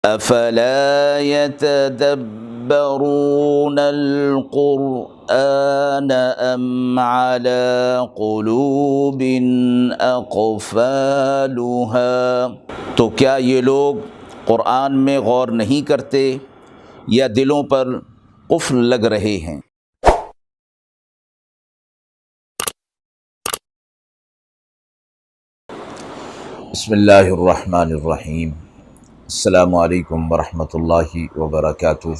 افلا يتدبرون القرآن ام على قلوب اقفالها، تو کیا یہ لوگ قرآن میں غور نہیں کرتے یا دلوں پر قفل لگ رہے ہیں؟ بسم اللہ الرحمن الرحیم۔ السلام علیکم ورحمۃ اللہ وبرکاتہ۔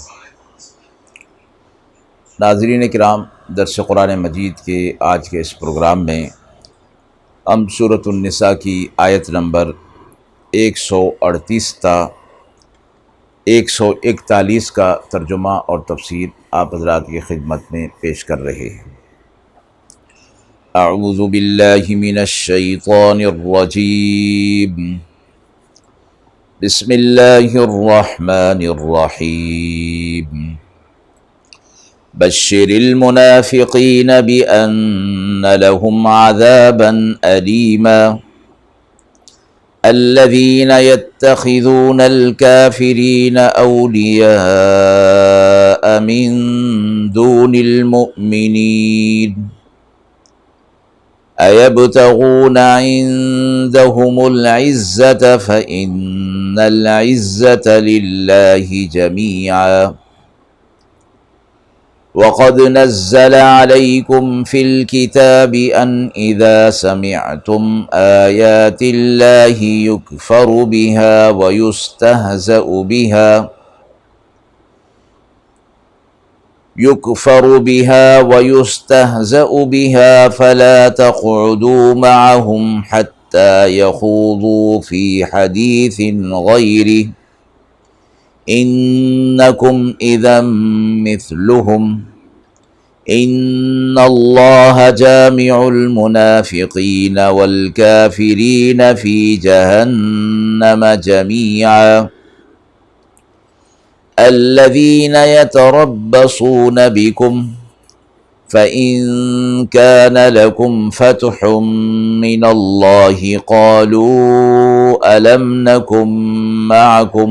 ناظرین کرام، درس قرآن مجید کے آج کے اس پروگرام میں ہم سورۃ النساء کی آیت نمبر 138 تا 141 کا ترجمہ اور تفسیر آپ حضرات کی خدمت میں پیش کر رہے ہیں۔ اعوذ باللہ من الشیطان الرجیم، بسم اللہ الرحمن الرحیم۔ بشر المنافقین بأن لهم عذابا ألیما الذین يتخذون الكافرین اولیاء من دون المؤمنین أَيَبْتَغُونَ عِندَهُمُ الْعِزَّةَ فَإِنَّ الْعِزَّةَ لِلَّهِ جَمِيعًا وَقَدْ نَزَّلَ عَلَيْكُمْ فِي الْكِتَابِ أَنْ إِذَا سَمِعْتُمْ آيَاتِ اللَّهِ يُكْفَرُ بِهَا ويستهزأ بها فلا تقعدوا معهم حتى يخوضوا في حديث غيره إنكم إذا مثلهم إن الله جامع المنافقين والكافرين في جهنم جميعا الذين يتربصون بكم فإن كان لكم فتح من الله قالوا ألم نكن معكم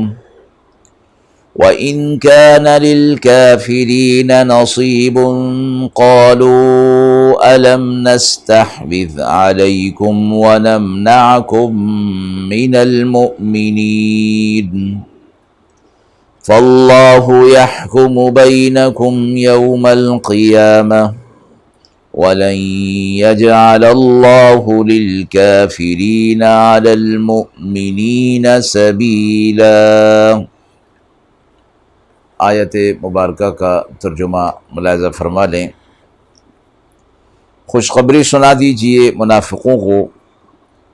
وإن كان للكافرين نصيب قالوا ألم نستحوذ عليكم ونمنعكم من المؤمنين فاللہ یحکم بینکم یوم القیامہ ولن یجعل اللہ للکافرین علی المؤمنین سبیلا۔ آیت مبارکہ کا ترجمہ ملاحظہ فرما لیں۔ خوشخبری سنا دیجئے منافقوں کو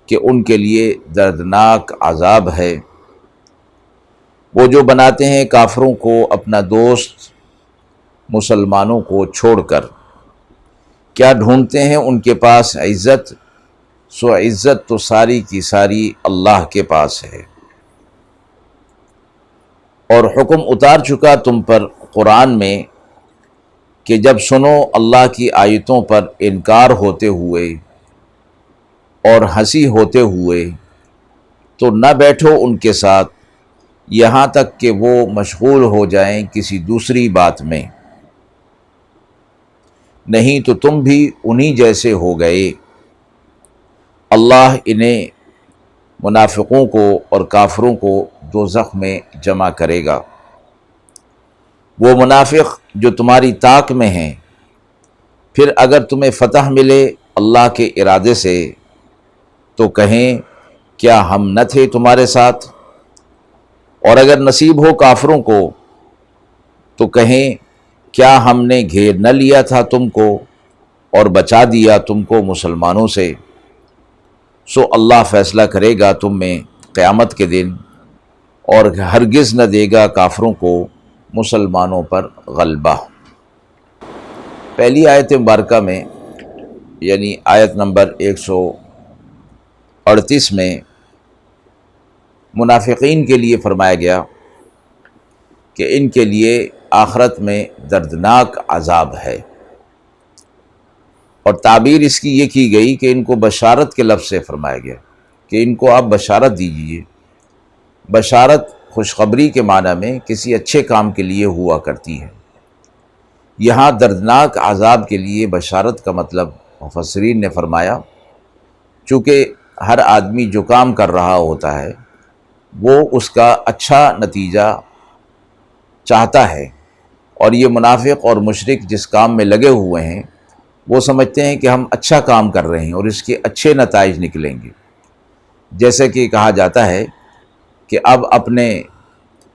کہ ان کے لیے دردناک عذاب ہے، وہ جو بناتے ہیں کافروں کو اپنا دوست مسلمانوں کو چھوڑ کر۔ کیا ڈھونڈتے ہیں ان کے پاس عزت؟ سو عزت تو ساری کی ساری اللہ کے پاس ہے، اور حکم اتار چکا تم پر قرآن میں کہ جب سنو اللہ کی آیتوں پر انکار ہوتے ہوئے اور ہنسی ہوتے ہوئے تو نہ بیٹھو ان کے ساتھ یہاں تک کہ وہ مشغول ہو جائیں کسی دوسری بات میں، نہیں تو تم بھی انہی جیسے ہو گئے۔ اللہ انہیں منافقوں کو اور کافروں کو دوزخ میں جمع کرے گا۔ وہ منافق جو تمہاری طاق میں ہیں، پھر اگر تمہیں فتح ملے اللہ کے ارادے سے تو کہیں کیا ہم نہ تھے تمہارے ساتھ، اور اگر نصیب ہو کافروں کو تو کہیں کیا ہم نے گھیر نہ لیا تھا تم کو اور بچا دیا تم کو مسلمانوں سے۔ سو اللہ فیصلہ کرے گا تم میں قیامت کے دن، اور ہرگز نہ دے گا کافروں کو مسلمانوں پر غلبہ۔ پہلی آیت مبارکہ میں یعنی آیت نمبر 138 میں منافقین کے لیے فرمایا گیا کہ ان کے لیے آخرت میں دردناک عذاب ہے، اور تعبیر اس کی یہ کی گئی کہ ان کو بشارت کے لفظ سے فرمایا گیا کہ ان کو آپ بشارت دیجیے۔ بشارت خوشخبری کے معنی میں کسی اچھے کام کے لیے ہوا کرتی ہے۔ یہاں دردناک عذاب کے لیے بشارت کا مطلب مفسرین نے فرمایا چونکہ ہر آدمی جو کام کر رہا ہوتا ہے وہ اس کا اچھا نتیجہ چاہتا ہے، اور یہ منافق اور مشرک جس کام میں لگے ہوئے ہیں وہ سمجھتے ہیں کہ ہم اچھا کام کر رہے ہیں اور اس کے اچھے نتائج نکلیں گے۔ جیسے کہ کہا جاتا ہے کہ اب اپنے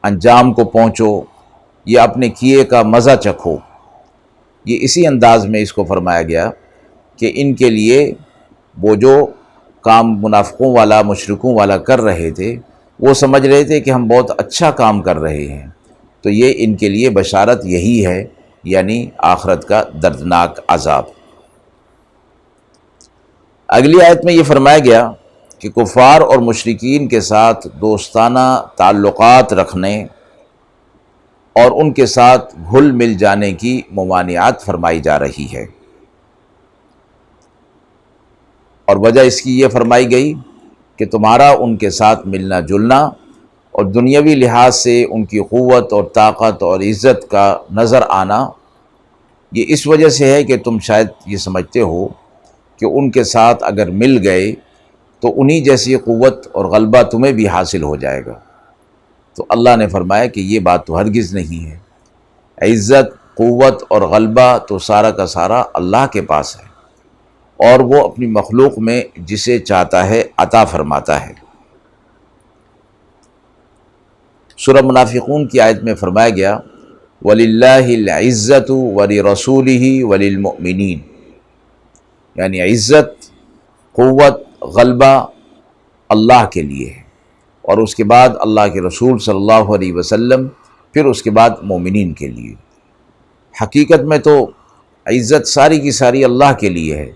انجام کو پہنچو یا اپنے کیے کا مزہ چکھو، یہ اسی انداز میں اس کو فرمایا گیا کہ ان کے لیے وہ جو کام منافقوں والا مشرکوں والا کر رہے تھے وہ سمجھ رہے تھے کہ ہم بہت اچھا کام کر رہے ہیں، تو یہ ان کے لیے بشارت یہی ہے، یعنی آخرت کا دردناک عذاب۔ اگلی آیت میں یہ فرمایا گیا کہ کفار اور مشرکین کے ساتھ دوستانہ تعلقات رکھنے اور ان کے ساتھ گھل مل جانے کی ممانعت فرمائی جا رہی ہے، اور وجہ اس کی یہ فرمائی گئی کہ تمہارا ان کے ساتھ ملنا جلنا اور دنیاوی لحاظ سے ان کی قوت اور طاقت اور عزت کا نظر آنا یہ اس وجہ سے ہے کہ تم شاید یہ سمجھتے ہو کہ ان کے ساتھ اگر مل گئے تو انہی جیسی قوت اور غلبہ تمہیں بھی حاصل ہو جائے گا۔ تو اللہ نے فرمایا کہ یہ بات تو ہرگز نہیں ہے، عزت قوت اور غلبہ تو سارا کا سارا اللہ کے پاس ہے، اور وہ اپنی مخلوق میں جسے چاہتا ہے عطا فرماتا ہے۔ سورہ منافقون کی آیت میں فرمایا گیا وَلِلَّهِ الْعِزَّةُ وَلِرَسُولِهِ وَلِلْمُؤْمِنِينَ، یعنی عزت قوت غلبہ اللہ کے لیے ہے، اور اس کے بعد اللہ کے رسول صلی اللہ علیہ وسلم، پھر اس کے بعد مومنین کے لیے۔ حقیقت میں تو عزت ساری کی ساری اللہ کے لیے ہے،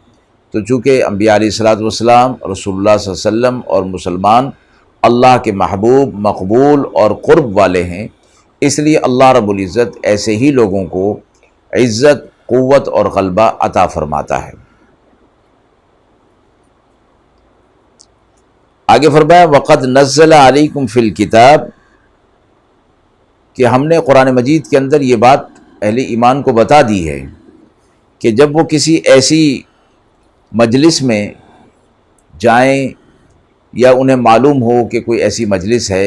تو چونکہ انبیاء علیہ الصلوۃ والسلام رسول اللہ صلی اللہ علیہ وسلم اور مسلمان اللہ کے محبوب مقبول اور قرب والے ہیں، اس لیے اللہ رب العزت ایسے ہی لوگوں کو عزت قوت اور غلبہ عطا فرماتا ہے۔ آگے فرمایا وَقَدْ نَزَّلَ عَلَيْكُمْ فِي الْكِتَابِ، کہ ہم نے قرآن مجید کے اندر یہ بات اہل ایمان کو بتا دی ہے کہ جب وہ کسی ایسی مجلس میں جائیں یا انہیں معلوم ہو کہ کوئی ایسی مجلس ہے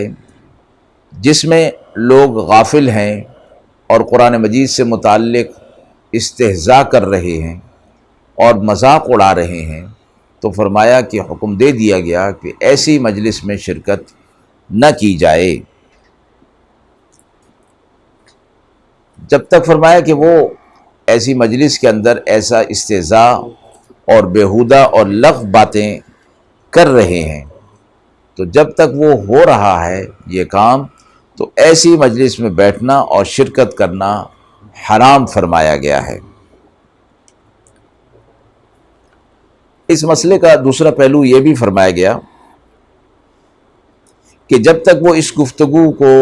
جس میں لوگ غافل ہیں اور قرآن مجید سے متعلق استہزاء کر رہے ہیں اور مذاق اڑا رہے ہیں، تو فرمایا کہ حکم دے دیا گیا کہ ایسی مجلس میں شرکت نہ کی جائے جب تک، فرمایا کہ وہ ایسی مجلس کے اندر ایسا استہزاء اور بیہودہ اور لغو باتیں کر رہے ہیں، تو جب تک وہ ہو رہا ہے یہ کام تو ایسی مجلس میں بیٹھنا اور شرکت کرنا حرام فرمایا گیا ہے۔ اس مسئلے کا دوسرا پہلو یہ بھی فرمایا گیا کہ جب تک وہ اس گفتگو کو،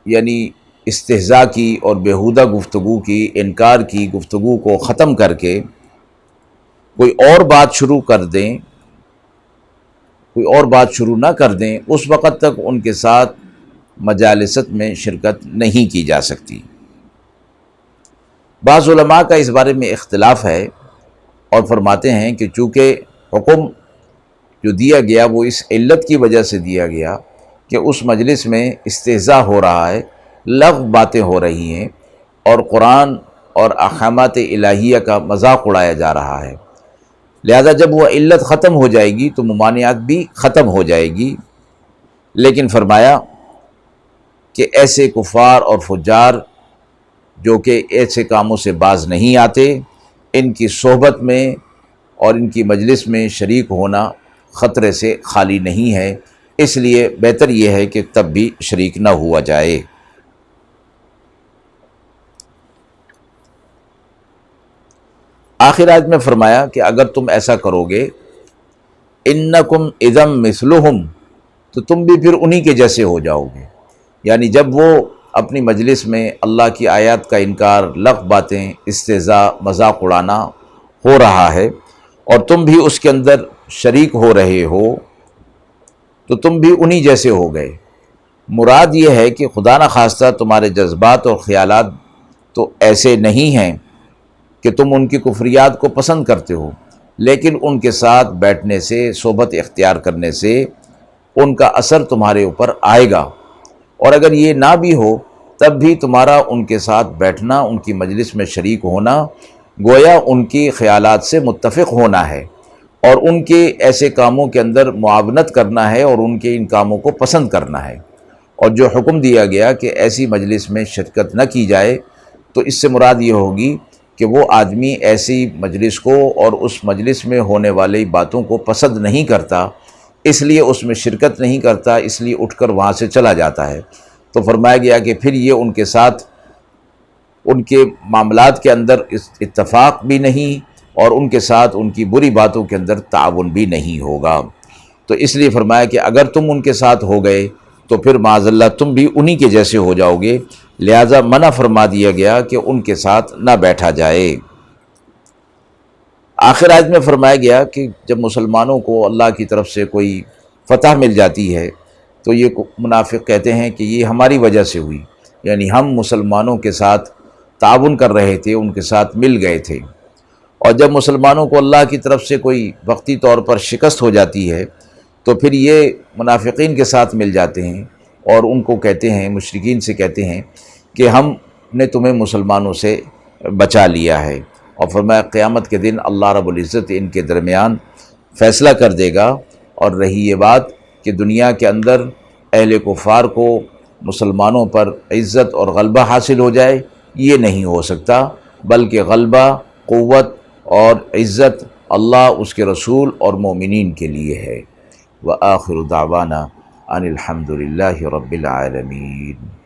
یعنی استہزاء کی اور بیہودہ گفتگو کی، انکار کی گفتگو کو ختم کر کے کوئی اور بات شروع کر دیں، کوئی اور بات شروع نہ کر دیں، اس وقت تک ان کے ساتھ مجالست میں شرکت نہیں کی جا سکتی۔ بعض علماء کا اس بارے میں اختلاف ہے اور فرماتے ہیں کہ چونکہ حکم جو دیا گیا وہ اس علت کی وجہ سے دیا گیا کہ اس مجلس میں استہزاء ہو رہا ہے، لغو باتیں ہو رہی ہیں اور قرآن اور احکامات الہیہ کا مذاق اڑایا جا رہا ہے، لہذا جب وہ علت ختم ہو جائے گی تو ممانعت بھی ختم ہو جائے گی۔ لیکن فرمایا کہ ایسے کفار اور فجار جو کہ ایسے کاموں سے باز نہیں آتے، ان کی صحبت میں اور ان کی مجلس میں شریک ہونا خطرے سے خالی نہیں ہے، اس لیے بہتر یہ ہے کہ تب بھی شریک نہ ہوا جائے۔ آخر آیت میں فرمایا کہ اگر تم ایسا کرو گے انکم اذم مثلہم، تو تم بھی پھر انہی کے جیسے ہو جاؤ گے، یعنی جب وہ اپنی مجلس میں اللہ کی آیات کا انکار، لغو باتیں، استہزاء، مذاق اڑانا ہو رہا ہے اور تم بھی اس کے اندر شریک ہو رہے ہو، تو تم بھی انہی جیسے ہو گئے۔ مراد یہ ہے کہ خدا نخواستہ تمہارے جذبات اور خیالات تو ایسے نہیں ہیں کہ تم ان کی کفریات کو پسند کرتے ہو، لیکن ان کے ساتھ بیٹھنے سے، صحبت اختیار کرنے سے ان کا اثر تمہارے اوپر آئے گا، اور اگر یہ نہ بھی ہو تب بھی تمہارا ان کے ساتھ بیٹھنا، ان کی مجلس میں شریک ہونا، گویا ان کی خیالات سے متفق ہونا ہے، اور ان کے ایسے کاموں کے اندر معاونت کرنا ہے، اور ان کے ان کاموں کو پسند کرنا ہے۔ اور جو حکم دیا گیا کہ ایسی مجلس میں شرکت نہ کی جائے، تو اس سے مراد یہ ہوگی کہ وہ آدمی ایسی مجلس کو اور اس مجلس میں ہونے والی باتوں کو پسند نہیں کرتا، اس لیے اس میں شرکت نہیں کرتا، اس لیے اٹھ کر وہاں سے چلا جاتا ہے۔ تو فرمایا گیا کہ پھر یہ ان کے ساتھ ان کے معاملات کے اندر اتفاق بھی نہیں، اور ان کے ساتھ ان کی بری باتوں کے اندر تعاون بھی نہیں ہوگا۔ تو اس لیے فرمایا کہ اگر تم ان کے ساتھ ہو گئے تو پھر معاذ اللہ تم بھی انہی کے جیسے ہو جاؤ گے، لہٰذا منع فرما دیا گیا کہ ان کے ساتھ نہ بیٹھا جائے۔ آخر آیت میں فرمایا گیا کہ جب مسلمانوں کو اللہ کی طرف سے کوئی فتح مل جاتی ہے تو یہ منافق کہتے ہیں کہ یہ ہماری وجہ سے ہوئی، یعنی ہم مسلمانوں کے ساتھ تعاون کر رہے تھے، ان کے ساتھ مل گئے تھے، اور جب مسلمانوں کو اللہ کی طرف سے کوئی وقتی طور پر شکست ہو جاتی ہے تو پھر یہ منافقین کے ساتھ مل جاتے ہیں اور ان کو کہتے ہیں، مشرکین سے کہتے ہیں کہ ہم نے تمہیں مسلمانوں سے بچا لیا ہے، اور فرمایا قیامت کے دن اللہ رب العزت ان کے درمیان فیصلہ کر دے گا۔ اور رہی یہ بات کہ دنیا کے اندر اہل کفار کو مسلمانوں پر عزت اور غلبہ حاصل ہو جائے، یہ نہیں ہو سکتا، بلکہ غلبہ، قوت اور عزت اللہ، اس کے رسول اور مومنین کے لیے ہے۔ وآخر دعوانا ان الحمد للہ رب العالمین۔